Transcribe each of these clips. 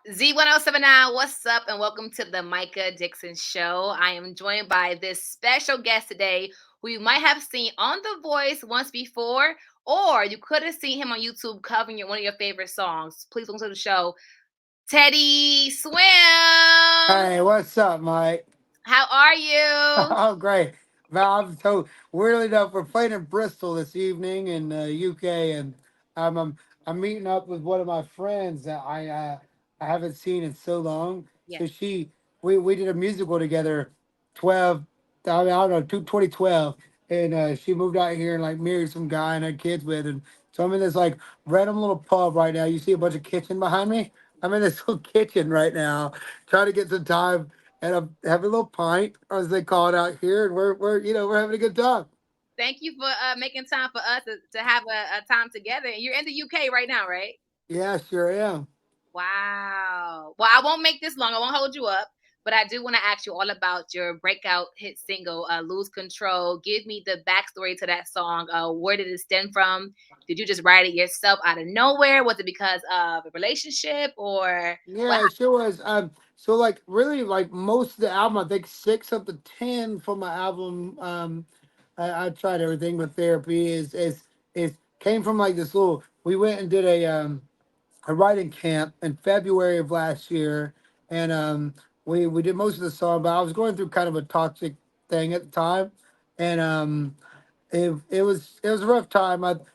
Z1079, what's up? And welcome to the Micah Dixon Show. I am joined by this special guest today who you might have seen on The Voice once before, or you could have seen him on YouTube covering one of your favorite songs. Please welcome to the show, Teddy Swim. Hey, what's up, Mike? How are you? Oh, great. Well, so weirdly enough, we're playing in Bristol this evening in the UK, and um, I'm I'm meeting up with one of my friends that I haven't seen in so long. Yes. So we did a musical together, 12. I don't know, 2012, and she moved out here and like married some guy and had kids with, and so I'm in this like random little pub right now. You see a bunch of kitchen behind me. I'm in this little kitchen right now, trying to get some time and I'm having a little pint, as they call it out here, and we're having a good time. Thank you for making time for us to have a time together. And you're in the UK right now, right? Yeah, sure am. Wow. Well, I won't make this long. I won't hold you up. But I do want to ask you all about your breakout hit single, Lose Control. Give me the backstory to that song. Where did it stem from? Did you just write it yourself out of nowhere? Was it because of a relationship or what? Yeah, it sure was. So like really like most of the album, I think 6 of the 10 from my album, I tried everything with therapy is came from like this little. We went and did a writing camp in February of last year, and we did most of the song, but I was going through kind of a toxic thing at the time, and it was a rough time. But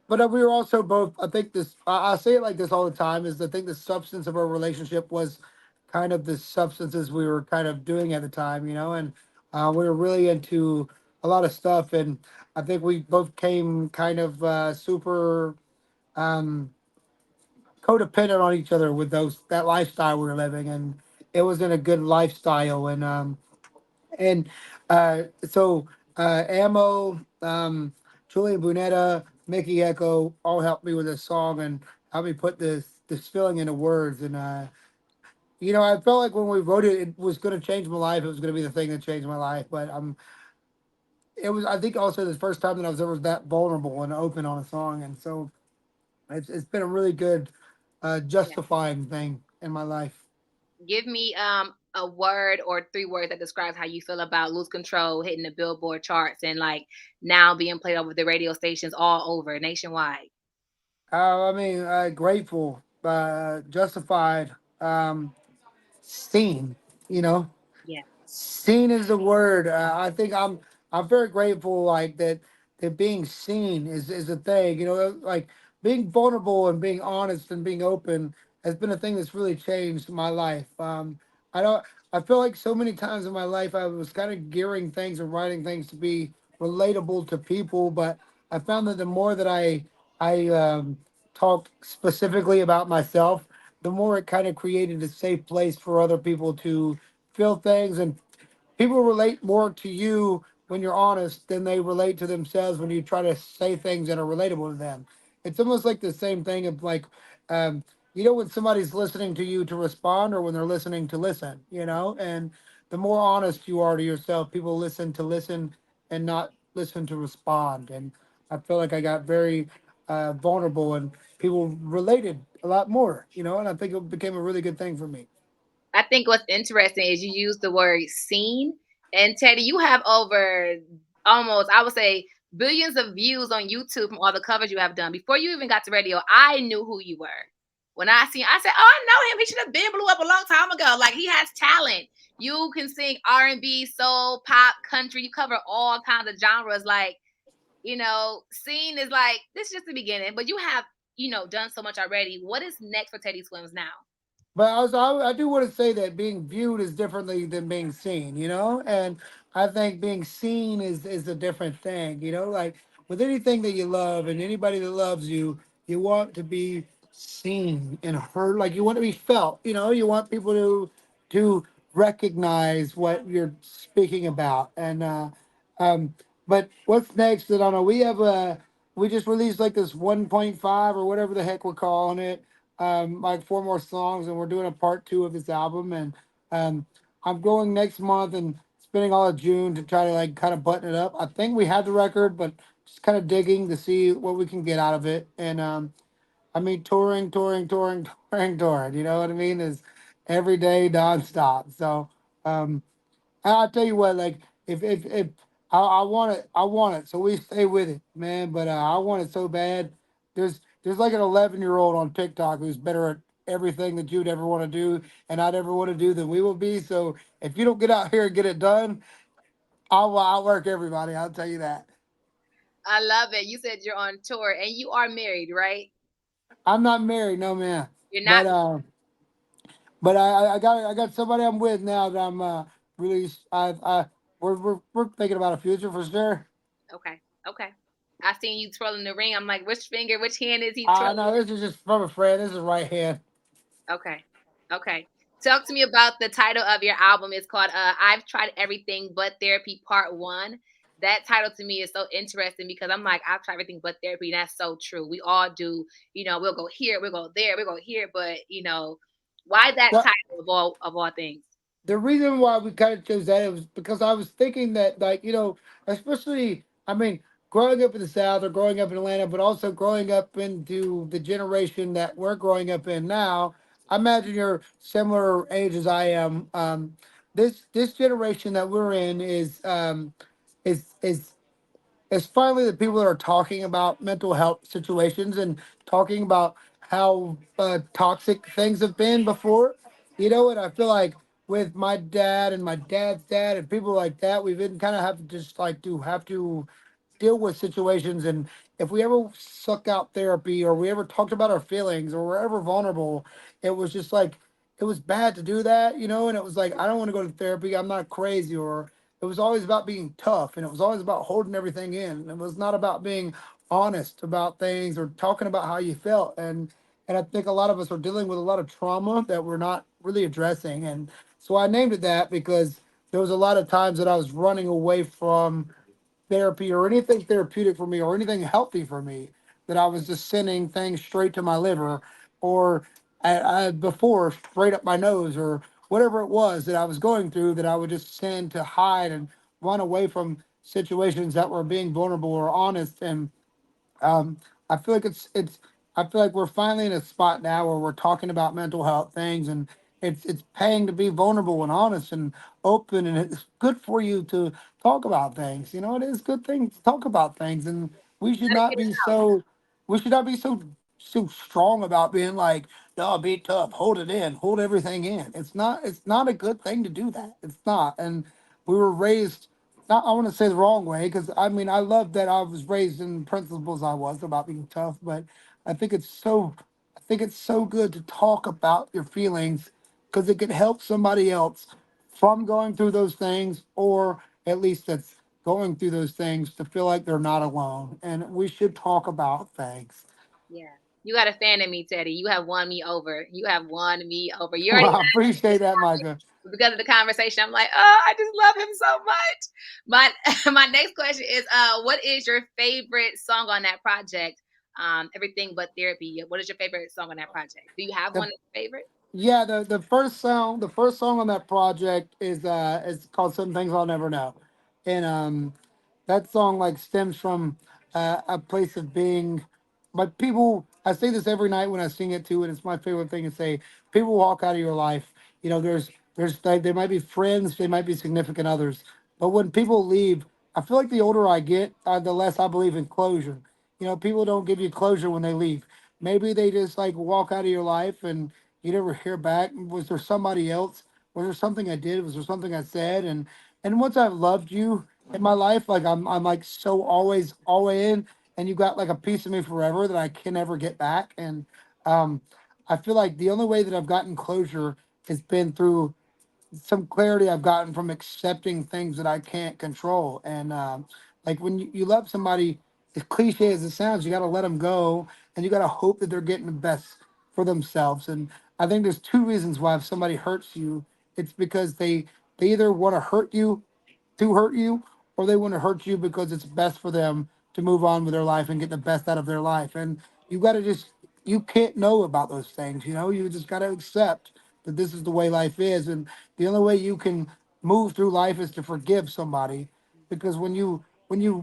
we were also both. I think this. I say it like this all the time. Is I think the substance of our relationship was kind of the substances we were kind of doing at the time, and we were really into a lot of stuff, and I think we both came kind of super um, codependent on each other with those that lifestyle we were living, and it wasn't a good lifestyle, and so Ammo, Julian Bunetta, Mickey Echo all helped me with this song and helped me put this feeling into words. And I felt like when we wrote it, it was going to change my life. It was going to be the thing that changed my life. But it was I think also the first time that I was ever that vulnerable and open on a song, and so it's been a really good Yeah. justifying thing in my life. Give me a word or three words that describes how you feel about Lose Control hitting the Billboard charts and like now being played over the radio stations all over nationwide. I mean, grateful, justified, seen. You know, Yeah. seen is the word. I think I'm very grateful, like that being seen is a thing. Like being vulnerable and being honest and being open has been a thing that's really changed my life. I don't. I feel like so many times in my life I was kind of gearing things and writing things to be relatable to people, but I found that the more that I talked specifically about myself, the more it kind of created a safe place for other people to feel things, and people relate more to you when you're honest than they relate to themselves when you try to say things that are relatable to them. It's almost like the same thing of like, um, when somebody's listening to you to respond or when they're listening to listen, and the more honest you are to yourself, people listen and not listen to respond. And I feel like I got very vulnerable and people related a lot more, and I think it became a really good thing for me. I think what's interesting is you use the word seen. And Teddy, you have over almost, I would say, billions of views on YouTube from all the covers you have done. Before you even got to radio, I knew who you were. When I said, "Oh, I know him. He should have been blew up a long time ago. Like he has talent. You can sing R&B, soul, pop, country. You cover all kinds of genres. Like scene is like this is just the beginning. But you have done so much already. What is next for Teddy Swims now? But I do want to say that being viewed is differently than being seen, and I think being seen is a different thing, like with anything that you love and anybody that loves you, you want to be seen and heard, like you want to be felt, you want people to recognize what you're speaking about, and um, but what's next? I don't know. We just released like this 1.5 or whatever the heck we're calling it, like 4 more songs, and we're doing a part 2 of this album. And um, I'm going next month and spending all of June to try to like kind of button it up. I think we have the record, but just kind of digging to see what we can get out of it. And I mean, touring, touring, touring, touring, touring. You know what I mean? Is every day nonstop. So, um, and I'll tell you what, like if I want it, I want it. So we stay with it, man. But I want it so bad. There's like an 11-year-old on TikTok who's better at everything that you'd ever want to do, and I'd ever want to do than we will be. So if you don't get out here and get it done, I'll outwork everybody. I'll tell you that. I love it. You said you're on tour and you are married, right? I'm not married, no man. You're not. But I got somebody I'm with now that I'm really I we're thinking about a future for sure. Okay. Okay. I seen you twirling the ring. I'm like, which finger, which hand is he I know twirling? this is just from a friend. This is right hand. Okay. Okay. Talk to me about the title of your album. It's called I've Tried Everything But Therapy Part 1. That title to me is so interesting because I'm like, I've tried everything but therapy. And that's so true. We all do, we'll go here, we'll go there, we'll go here, but why that Well, title of all things? the reason why we kind of chose that it was because I was thinking that, like, especially, I mean, growing up in the South or growing up in Atlanta, but also growing up into the generation that we're growing up in now. I imagine you're similar age as I am. This generation that we're in is it's finally the people that are talking about mental health situations and talking about how toxic things have been before. And I feel like with my dad and my dad's dad and people like that, we've been kind of have to just like to have to deal with situations. And if we ever suck out therapy or we ever talked about our feelings or we're ever vulnerable, it was just like it was bad to do that. And it was like I don't want to go to therapy, I'm not crazy. Or it was always about being tough, and it was always about holding everything in. It was not about being honest about things or talking about how you felt. And I think a lot of us are dealing with a lot of trauma that we're not really addressing. And so I named it that because there was a lot of times that I was running away from therapy or anything therapeutic for me or anything healthy for me, that I was just sending things straight to my liver, or before straight up my nose, or whatever it was that I was going through, that I would just send to hide and run away from situations that were being vulnerable or honest. And um, I feel like I feel like we're finally in a spot now where we're talking about mental health things, and it's paying to be vulnerable and honest and open, and it's good for you to talk about things. It is a good thing to talk about things, and we should Gotta not get it be out. so we should not be so strong about being like, no, be tough, hold it in, hold everything in. It's not a good thing to do that. It's not. And we were raised, not, I want to say the wrong way, because I mean I love that I was raised in principles I was about being tough, but I think it's so I think it's so good to talk about your feelings because it can help somebody else from going through those things, or at least that's going through those things, to feel like they're not alone. And we should talk about things. Yeah. You got a fan in me, Teddy. You have won me over. You have won me over. You Well, already I appreciate that, Micah. because of the conversation. I'm like, oh, I just love him so much. My my next question is, what is your favorite song on that project? Everything but therapy. What is your favorite song on that project? Do you have one The that's your favorite? Yeah, the first song on that project is called "Some Things I'll Never Know," and that song like stems from a place of being. But people, I say this every night when I sing it too, and it's my favorite thing to say. People walk out of your life. There's like they might be friends, they might be significant others, but when people leave, I feel like the older I get, the less I believe in closure. People don't give you closure when they leave. Maybe they just like walk out of your life and you never hear back. Was there somebody else? Was there something I did? Was there something I said? And once I've loved you in my life, like I'm like so always all in, and you got like a piece of me forever that I can never get back. And um, I feel like the only way that I've gotten closure has been through some clarity I've gotten from accepting things that I can't control. And like when you love somebody, as cliche as it sounds, you got to let them go, and you got to hope that they're getting the best for themselves. And I think there's two reasons why if somebody hurts you, it's because they either want to hurt you to hurt you, or they want to hurt you because it's best for them to move on with their life and get the best out of their life. And you got to just, you can't know about those things. You just got to accept that this is the way life is. And the only way you can move through life is to forgive somebody. Because when you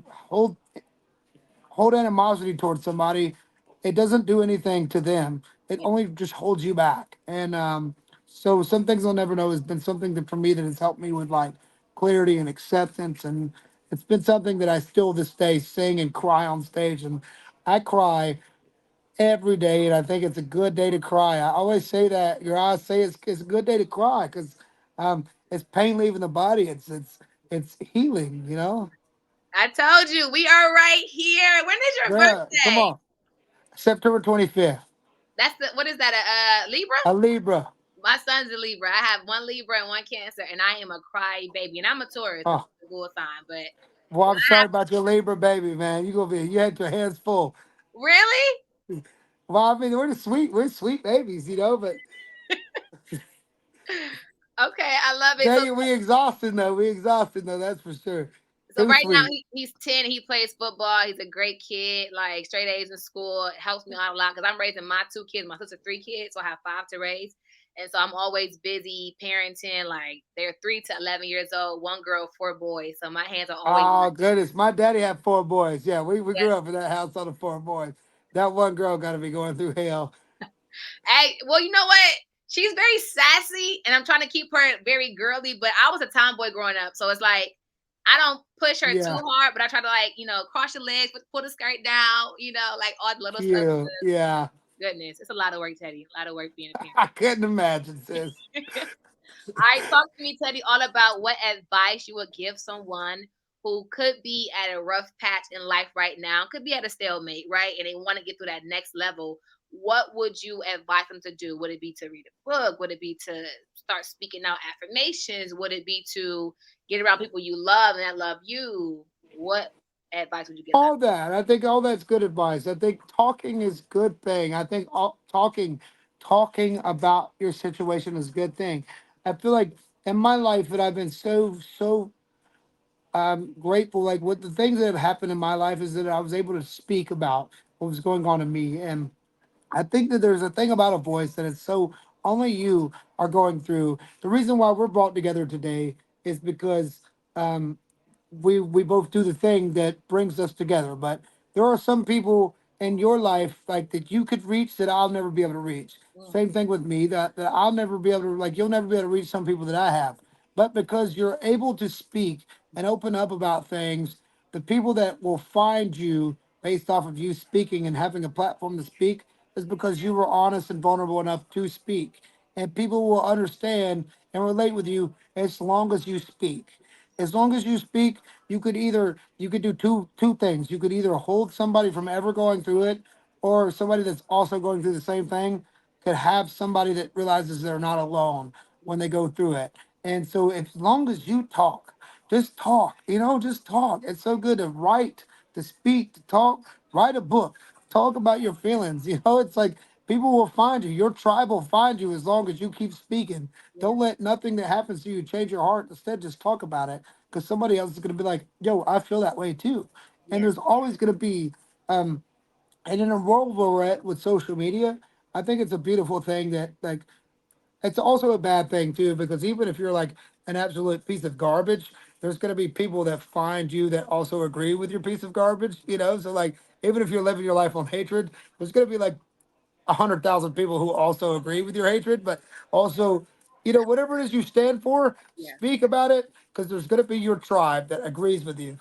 hold animosity towards somebody, it doesn't do anything to them. It Yeah. only just holds you back. And so some things I'll never know has been something that for me that has helped me with like clarity and acceptance. And it's been something that I still this day sing and cry on stage. And I cry every day, and I think it's a good day to cry. I always say that your eyes say it's a good day to cry because it's pain leaving the body. It's healing. You know. I told you we are right here. When is your Yeah. Come birthday? on. September 25th. That's the what is that? A Libra? A Libra. My son's a Libra. I have one Libra and one Cancer, and I am a cry baby. And I'm a Taurus, which Oh, is a bull sign. But well, when I'm I sorry have, about your Libra baby, man. You had your hands full. really? Well, I mean, we're sweet babies, you know. But Okay, I love it. So we exhausted though. We exhausted though. That's for sure. so Too right now sweet. he's 10. He plays football. He's a great kid, like straight A's in school. It helps me out a lot because I'm raising my two kids. My sister three kids, so I have five to raise. And so I'm always busy parenting. Like they're 3 to 11 years old, one girl, four boys. So my hands are always Oh goodness, my daddy had four boys. Yeah, we yeah. grew up in that house on the four boys. That one girl got to be going through hell. Hey, well, you know what? She's very sassy, and I'm trying to keep her very girly. But I was a tomboy growing up, so it's like I don't push her too Yeah, hard, but I try to like cross your legs, pull the skirt down, like all the little stuff. cute. Yeah, Goodness, it's a lot of work, Teddy. A lot of work being a I couldn't imagine, sis. parent. All right, talk to me, Teddy, all about what advice you would give someone who could be at a rough patch in life right now, could be at a stalemate, right? And they want to get to that next level. What would you advise them to do? Would it be to read a book? Would it be to start speaking out affirmations? Would it be to get around people you love and that love you? What advice would you give them? All that. I think all that's good advice. I think talking is good thing. I think talking about your situation is a good thing. I feel like in my life that I've been so grateful. Like what the things that have happened in my life is that I was able to speak about what was going on in me. And I think that there's a thing about a voice that is so only you are going through. The reason why we're brought together today is because um, we both do the thing that brings us together. But there are some people in your life like that you could reach that I'll never be able to reach. Mm, Same thing with me that I'll never be able to like you'll never be able to reach some people that I have. But because you're able to speak and open up about things, the people that will find you based off of you speaking and having a platform to speak is because you were honest and vulnerable enough to speak. And people will understand and relate with you as long as you speak. As long as you speak, you could do two things. You could either hold somebody from ever going through it, or somebody that's also going through the same thing could have somebody that realizes they're not alone when they go through it. And so as long as you talk, just talk, just talk. It's so good to write, to speak, to talk, write a book, talk about your feelings. It's like people will find you. Your tribe will find you as long as you keep speaking. yeah, Don't let nothing that happens to you change your heart. Instead, just talk about it because somebody else is going to be like, yo, I feel that way too. And yeah, there's always going to be, and in a world where we're at with social media, I think it's a beautiful thing that, like, it's also a bad thing too, because even if you're like an absolute piece of garbage, there's going to be people that find you that also agree with your piece of garbage. So, like, even if you're living your life on hatred, there's going to be like 100,000 people who also agree with your hatred, but also, whatever it is you stand for, yeah, speak about it because there's going to be your tribe that agrees with you.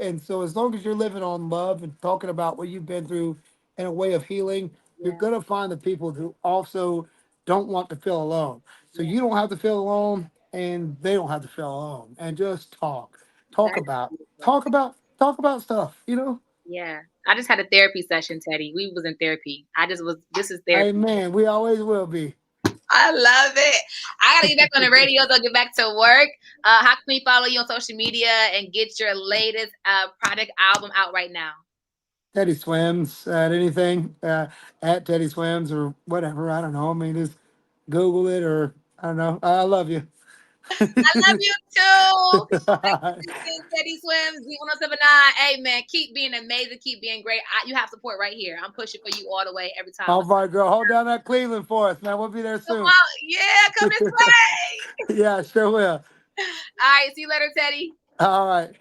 And so, as long as you're living on love and talking about what you've been through in a way of healing, you're yeah, going to find the people who also don't want to feel alone. So, yeah. you don't have to feel alone, and they don't have to feel alone. And just talk, talk That's about, beautiful. talk about, talk about stuff. Yeah. I just had a therapy session, Teddy. We was in therapy. I just was this is therapy. Amen. We always will be. I love it. I gotta get back on the radio, so get back to work. How can we follow you on social media and get your latest product album out right now? Teddy Swims at anything at Teddy Swims or whatever. I don't know. I mean, just Google it or I don't know. I love you. I love you too. Micah Dixon, Teddy Swims, Z1079. Hey man, keep being amazing, keep being great. You have support right here. I'm pushing for you all the way every time. All right, girl. Hold down that Cleveland for us, man. We'll be there Come soon. on, yeah, come this way. Yeah, sure will. All right, see you later, Teddy. All right.